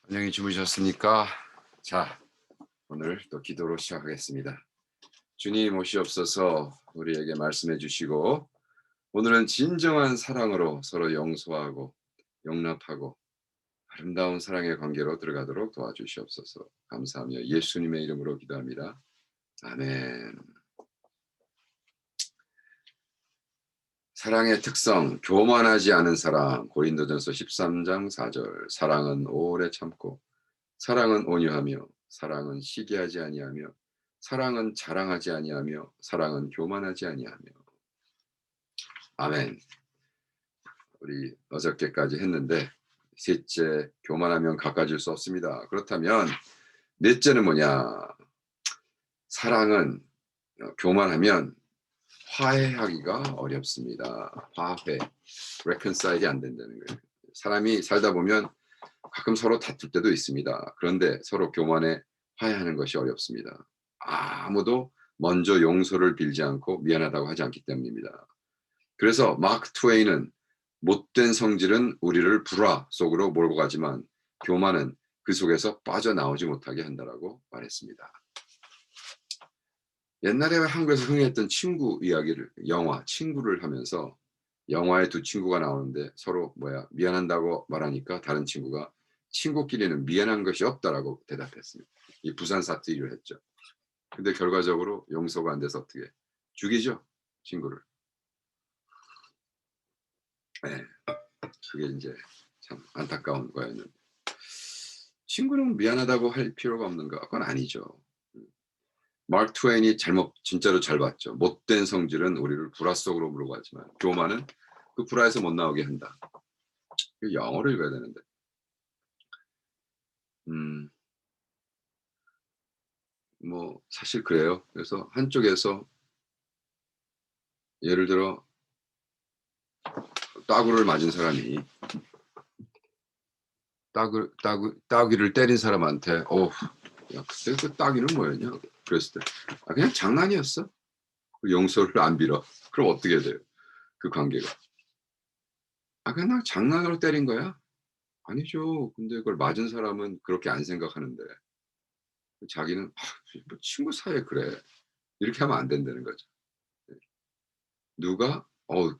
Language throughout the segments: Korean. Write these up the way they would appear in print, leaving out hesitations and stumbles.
안녕히 주무셨습니까? 자, 오늘 또 기도로 시작하겠습니다. 주님 오시옵소서 우리에게 말씀해 주시고 오늘은 진정한 사랑으로 서로 용서하고 용납하고 아름다운 사랑의 관계로 들어가도록 도와주시옵소서. 감사하며 예수님의 이름으로 기도합니다. 아멘. 사랑의 특성, 교만하지 않은 사랑. 고린도전서 13장 4절. 사랑은 오래 참고 사랑은 온유하며 사랑은 시기하지 아니하며 사랑은 자랑하지 아니하며 사랑은 교만하지 아니하며. 아멘. 우리 어저께까지 했는데 셋째, 교만하면 가까워질 수 없습니다. 그렇다면 넷째는 뭐냐? 사랑은 교만하면 화해하기가 어렵습니다. 화해, reconcile이 안 된다는 거예요. 사람이 살다 보면 가끔 서로 다툴 때도 있습니다. 그런데 서로 교만해 화해하는 것이 어렵습니다. 아무도 먼저 용서를 빌지 않고 미안하다고 하지 않기 때문입니다. 그래서 마크 트웨이는 못된 성질은 우리를 불화 속으로 몰고 가지만 교만은 그 속에서 빠져나오지 못하게 한다라고 말했습니다. 옛날에 한국에서 흥행했던 친구 이야기를 영화 친구를 하면서 영화에 두 친구가 나오는데 서로 미안한다고 말하니까 다른 친구가 친구끼리는 미안한 것이 없다라고 대답했습니다. 이 부산 사투리를 했죠. 근데 결과적으로 용서가 안 돼서 어떻게 죽이죠 친구를. 네, 그게 이제 참 안타까운 거였는데 친구는 미안하다고 할 필요가 없는가? 그건 아니죠. 마크 트웨인이 진짜로 잘 봤죠. 못된 성질은 우리를 불화 속으로 물어가지만 교만은 그 불화에서 못 나오게 한다. 영어를 읽어야 되는데. 음, 뭐 사실 그래요. 그래서 한쪽에서 예를 들어 따구를 맞은 사람이 따귀를 때린 사람한테 야 그때 그 따귀는 뭐였냐? 그랬을 때 그냥 장난이었어. 그 용서를 안 빌어. 그럼 어떻게 돼요? 그 관계가. 그냥 장난으로 때린 거야? 아니죠. 근데 그걸 맞은 사람은 그렇게 안 생각하는데 자기는 뭐 친구 사이에 그래. 이렇게 하면 안 된다는 거죠. 네. 누가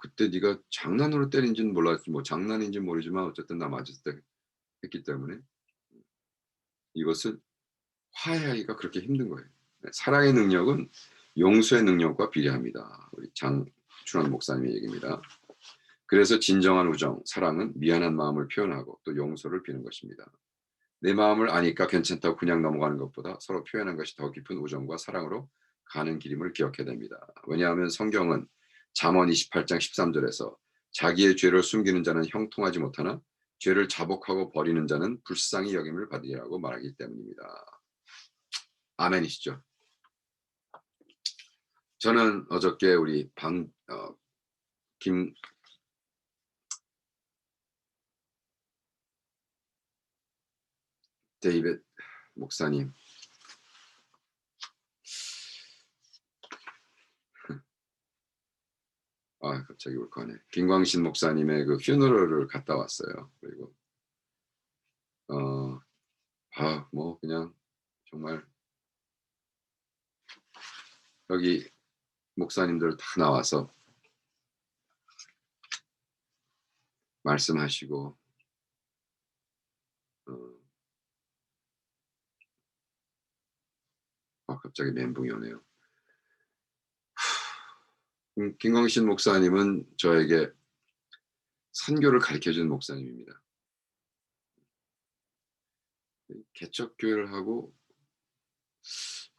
그때 네가 장난으로 때린지는 몰랐지 뭐 장난인지는 모르지만 어쨌든 나 맞았을 때 했기 때문에 이것을 화해하기가 그렇게 힘든 거예요. 네. 사랑의 능력은 용서의 능력과 비례합니다. 우리 장춘환 목사님의 얘기입니다. 그래서 진정한 우정, 사랑은 미안한 마음을 표현하고 또 용서를 비는 것입니다. 내 마음을 아니까 괜찮다고 그냥 넘어가는 것보다 서로 표현한 것이 더 깊은 우정과 사랑으로 가는 길임을 기억해야 됩니다. 왜냐하면 성경은 잠언 28장 13절에서 자기의 죄를 숨기는 자는 형통하지 못하나 죄를 자복하고 버리는 자는 불쌍히 여김을 받으리라고 말하기 때문입니다. 아멘이시죠? 저는 어저께 우리 김 데이빗 목사님 갑자기 울컥하네. 김광신 목사님의 그 퓨너럴을 갔다 왔어요. 그리고 뭐 그냥 정말 여기 목사님들 다 나와서 말씀하시고 어 갑자기 멘붕이 오네요. 김광신 목사님은 저에게 선교를 가르쳐 준 목사님입니다. 개척교회를 하고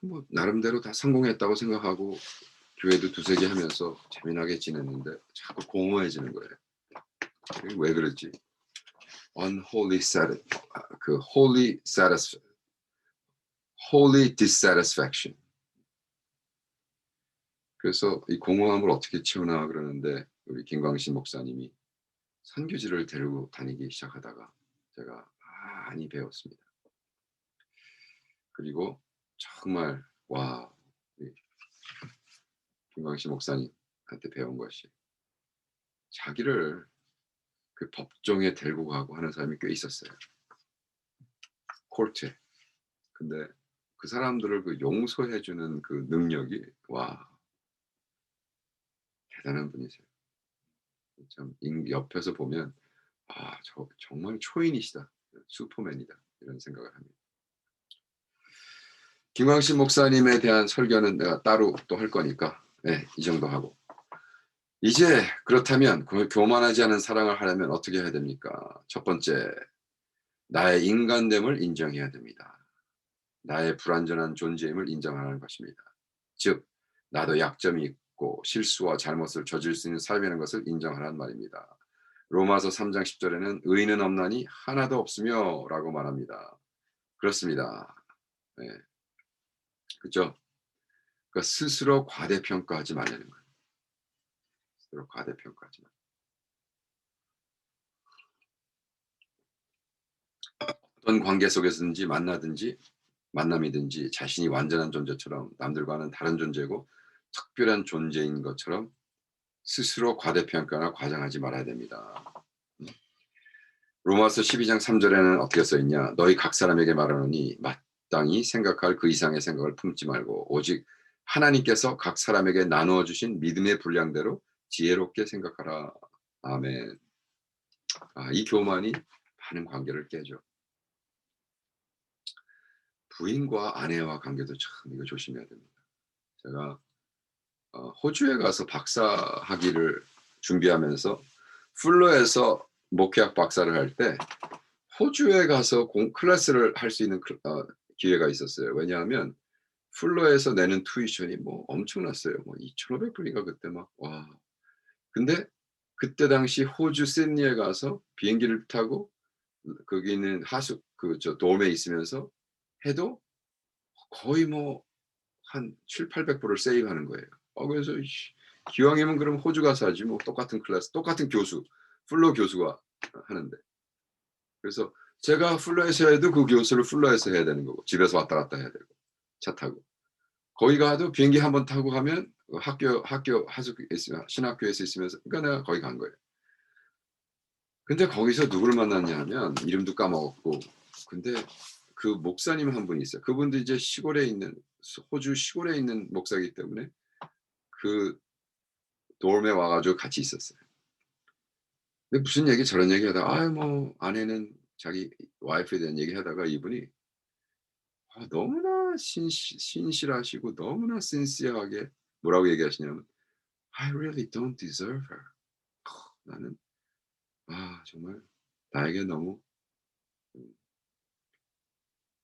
뭐 나름대로 다 성공했다고 생각하고 교회도 두세 개 하면서 재미나게 지냈는데 자꾸 공허해지는 거예요. 왜 그러지? unholy satis 그 holy dissatisfaction. 그래서 이 공허함을 어떻게 채우나 그러는데 우리 김광신 목사님이 선교지를 데리고 다니기 시작하다가 제가 많이 배웠습니다. 그리고 정말 우리 김광신 목사님한테 배운 것이 자기를 그 법정에 데리고 가고 하는 사람이 꽤 있었어요. 콜트해. 근데 그 사람들을 그 용서해주는 그 능력이 와 대단한 분이세요. 참 옆에서 보면 정말 초인이시다. 슈퍼맨이다. 이런 생각을 합니다. 김광신 목사님에 대한 설교는 내가 따로 또 할 거니까 이 정도 하고 이제 그렇다면 교만하지 않은 사랑을 하려면 어떻게 해야 됩니까? 첫 번째, 나의 인간됨을 인정해야 됩니다. 나의 불완전한 존재임을 인정하는 것입니다. 즉 나도 약점이 있고 실수와 잘못을 저질 수 있는 삶이라는 것을 인정하라는 말입니다. 로마서 3장 10절에는 의인은 없나니 하나도 없으며 라고 말합니다. 그렇습니다. 네. 그렇죠? 그러니까 스스로 과대평가하지 말라는 거예요. 스스로 과대평가하지 말. 어떤 관계 속에서든지 만남이든지 자신이 완전한 존재처럼 남들과는 다른 존재고 특별한 존재인 것처럼 스스로 과대평가나 과장하지 말아야 됩니다. 로마서 12장 3절에는 어떻게 써있냐. 너희 각 사람에게 말하노니 마땅히 생각할 그 이상의 생각을 품지 말고 오직 하나님께서 각 사람에게 나누어 주신 믿음의 분량대로 지혜롭게 생각하라. 아멘. 이 교만이 많은 관계를 깨죠. 부인과 아내와 관계도 참 이거 조심해야 됩니다. 제가 호주에 가서 박사학위를 준비하면서 플러에서 목회학 박사를 할 때 호주에 가서 클래스를 할 수 있는 기회가 있었어요. 왜냐하면 플러에서 내는 투이션이 뭐 엄청났어요. 뭐 2,500불인가 그때 막 와. 근데 그때 당시 호주 시드니에 가서 비행기를 타고 거기 있는 하숙 돔에 있으면서 해도 거의 뭐 한 700~800불을 세이브하는 거예요. 그래서 기왕이면 그럼 호주 가서 하지 뭐 똑같은 클래스, 똑같은 교수, 플러 교수가 하는데. 그래서 제가 플러에서 해도 그 교수를 플러에서 해야 되는 거고 집에서 왔다 갔다 해야 되고 차 타고 거기 가도 비행기 한번 타고 가면 학교 하숙 있으면 신학교에서 있으면서 그러니까 내가 거기 간 거예요. 근데 거기서 누구를 만났냐 하면 이름도 까먹었고 근데 그 목사님 한 분이 있어요. 그분도 이제 시골에 있는 호주 시골에 있는 목사이기 때문에 그 dorm에 와 가지고 같이 있었어요. 근데 무슨 얘기 저런 얘기하다가 뭐 아내는 자기 와이프에 대한 얘기하다가 이분이 너무나 신실하시고 너무나 신시하게 뭐라고 얘기하시냐면 I really don't deserve her. 나는 정말 나에게 너무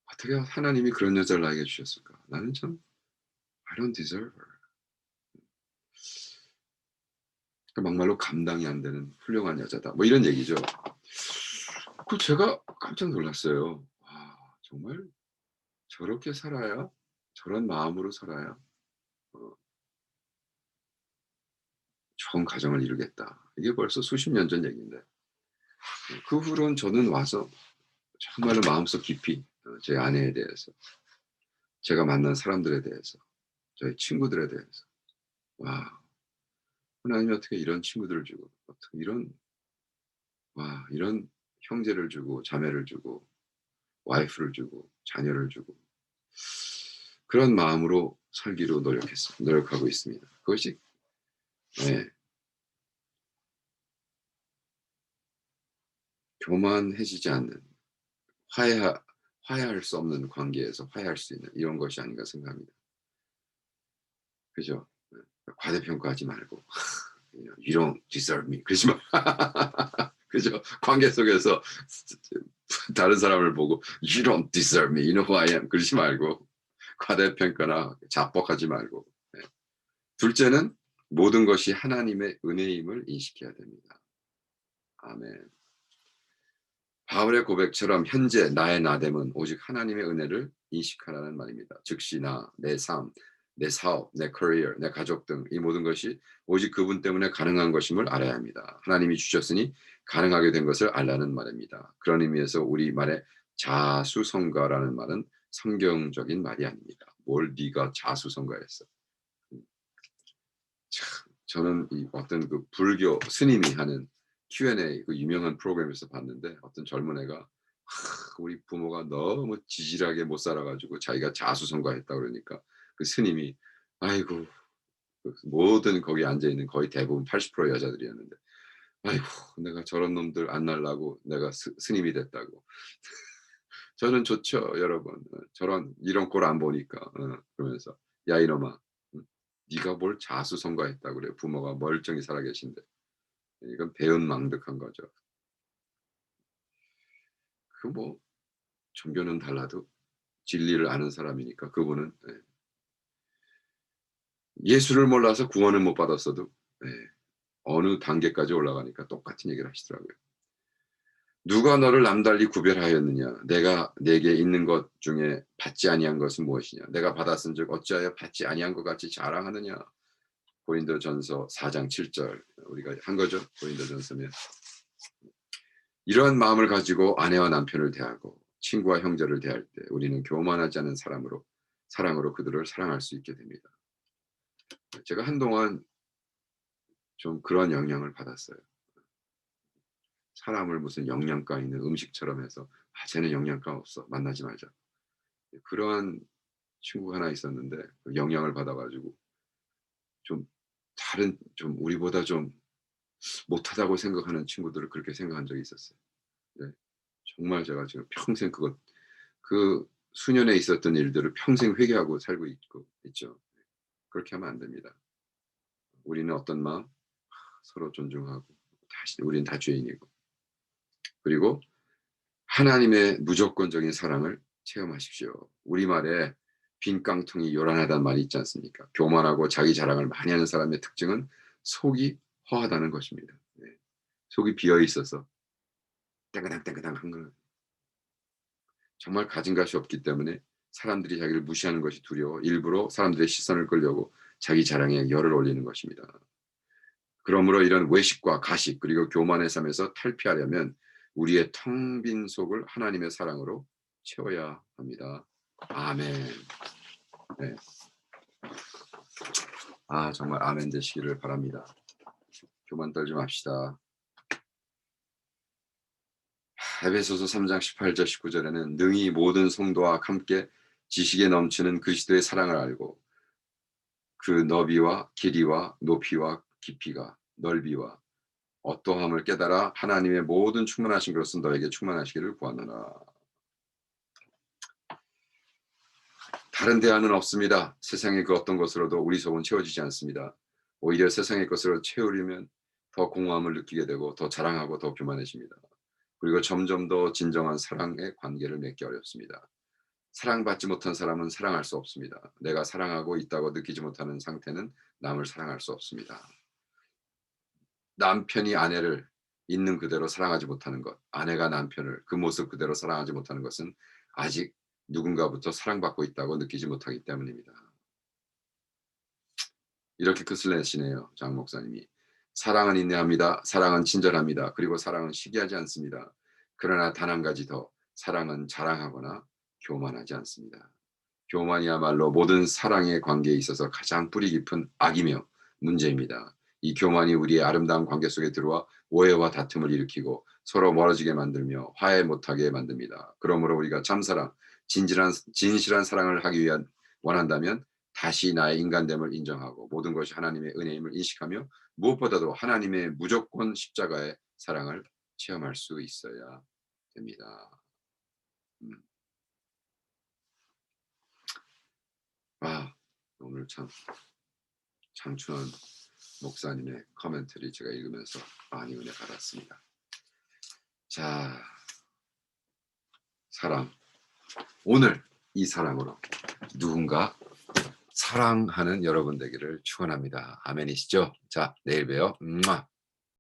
어떻게 하나님이 그런 여자를 나에게 주셨을까? 나는 참 I don't deserve her. 그러니까 막말로 감당이 안 되는 훌륭한 여자다. 뭐 이런 얘기죠. 제가 깜짝 놀랐어요. 정말 저렇게 살아야 저런 마음으로 살아야 좋은 가정을 이루겠다. 이게 벌써 수십 년 전 얘기인데 그 후로는 저는 와서 정말로 마음속 깊이 제 아내에 대해서 제가 만난 사람들에 대해서 저희 친구들에 대해서 하나님이 어떻게 이런 친구들을 주고 어떻게 이런 형제를 주고 자매를 주고 와이프를 주고 자녀를 주고 그런 마음으로 살기로 노력하고 있습니다. 그것이 교만해지지 않는 화해할 수 없는 관계에서 화해할 수 있는 이런 것이 아닌가 생각합니다. 그죠? 과대평가하지 말고 You don't deserve me. 그러지 마. 그죠? 관계 속에서 다른 사람을 보고 You don't deserve me. You know who I am. 그러지 말고 과대평가나 자뻑하지 말고 둘째는 모든 것이 하나님의 은혜임을 인식해야 됩니다. 아멘. 바울의 고백처럼 현재 나의 나됨은 오직 하나님의 은혜를 인식하라는 말입니다. 즉시 내 삶, 내 사업, 내 커리어, 내 가족 등 이 모든 것이 오직 그분 때문에 가능한 것임을 알아야 합니다. 하나님이 주셨으니 가능하게 된 것을 알라는 말입니다. 그런 의미에서 우리 말의 자수성가라는 말은 성경적인 말이 아닙니다. 뭘 네가 자수성가했어. 저는 어떤 그 불교 스님이 하는 Q&A 그 유명한 프로그램에서 봤는데 어떤 젊은 애가 우리 부모가 너무 지질하게 못 살아가지고 자기가 자수성가했다 그러니까 그 스님이 아이고 그 모든 거기 앉아 있는 거의 대부분 80% 여자들이었는데 아이고 내가 저런 놈들 안 날라고 내가 스님이 됐다고. 저는 좋죠 여러분. 저런 이런 꼴 안 보니까. 그러면서 야 이놈아 네가 뭘 자수성가했다고 그래. 부모가 멀쩡히 살아 계신데. 이건 배은망덕한 거죠. 그 뭐 종교는 달라도 진리를 아는 사람이니까 그분은 예수를 몰라서 구원을 못 받았어도 어느 단계까지 올라가니까 똑같은 얘기를 하시더라고요. 누가 너를 남달리 구별하였느냐? 내가 내게 있는 것 중에 받지 아니한 것은 무엇이냐? 내가 받았은즉 어찌하여 받지 아니한 것 같이 자랑하느냐? 고린도전서 4장 7절 우리가 한 거죠. 고린도전서면 이러한 마음을 가지고 아내와 남편을 대하고 친구와 형제를 대할 때 우리는 교만하지 않은 사랑으로 그들을 사랑할 수 있게 됩니다. 제가 한동안 좀 그런 영향을 받았어요. 사람을 무슨 영양가 있는 음식처럼 해서 쟤는 영양가 없어 만나지 말자. 그러한 친구가 하나 있었는데 그 영향을 받아가지고 좀 다른 좀 우리보다 좀 못하다고 생각하는 친구들을 그렇게 생각한 적이 있었어요. 네. 정말 제가 지금 평생 그 수년에 있었던 일들을 평생 회개하고 살고 있죠. 그렇게 하면 안 됩니다. 우리는 어떤 마음? 서로 존중하고 우리는 다 죄인이고 그리고 하나님의 무조건적인 사랑을 체험하십시오. 우리말에 빈 깡통이 요란하다는 말이 있지 않습니까? 교만하고 자기 자랑을 많이 하는 사람의 특징은 속이 허하다는 것입니다. 네. 속이 비어 있어서 땡그당땡그당 한 거는 정말 가진 것이 없기 때문에 사람들이 자기를 무시하는 것이 두려워 일부러 사람들의 시선을 끌려고 자기 자랑에 열을 올리는 것입니다. 그러므로 이런 외식과 가식 그리고 교만의 삶에서 탈피하려면 우리의 텅 빈 속을 하나님의 사랑으로 채워야 합니다. 아멘. 네. 정말 아멘 되시기를 바랍니다. 교만 떨지 맙시다. 에베소서 3장 18절 19절에는 능히 모든 성도와 함께 지식에 넘치는 그리스도의 사랑을 알고 그 너비와 길이와 높이와 깊이가 넓이와 어떠함을 깨달아 하나님의 모든 충만하신 것은 너에게 충만하시기를 구하노라. 다른 대안은 없습니다. 세상의 그 어떤 것으로도 우리 속은 채워지지 않습니다. 오히려 세상의 것으로 채우려면 더 공허함을 느끼게 되고 더 자랑하고 더 교만해집니다. 그리고 점점 더 진정한 사랑의 관계를 맺기 어렵습니다. 사랑받지 못한 사람은 사랑할 수 없습니다. 내가 사랑하고 있다고 느끼지 못하는 상태는 남을 사랑할 수 없습니다. 남편이 아내를 있는 그대로 사랑하지 못하는 것, 아내가 남편을 그 모습 그대로 사랑하지 못하는 것은 아직 누군가부터 사랑받고 있다고 느끼지 못하기 때문입니다. 이렇게 끝을 내시네요. 장 목사님이. 사랑은 인내합니다. 사랑은 친절합니다. 그리고 사랑은 시기하지 않습니다. 그러나 단 한 가지 더, 사랑은 자랑하거나 교만하지 않습니다. 교만이야말로 모든 사랑의 관계에 있어서 가장 뿌리 깊은 악이며 문제입니다. 이 교만이 우리의 아름다운 관계 속에 들어와 오해와 다툼을 일으키고 서로 멀어지게 만들며 화해 못하게 만듭니다. 그러므로 우리가 참사랑, 진실한 사랑을 하기 위한 원한다면 다시 나의 인간됨을 인정하고 모든 것이 하나님의 은혜임을 인식하며 무엇보다도 하나님의 무조건 십자가의 사랑을 체험할 수 있어야 됩니다. 오늘 참 장춘원 목사님의 커멘터리 제가 읽으면서 많이 은혜 받았습니다. 자, 사랑. 오늘 이 사랑으로 누군가 사랑하는 여러분 되기를 축원합니다. 아멘이시죠? 자, 내일 봬요.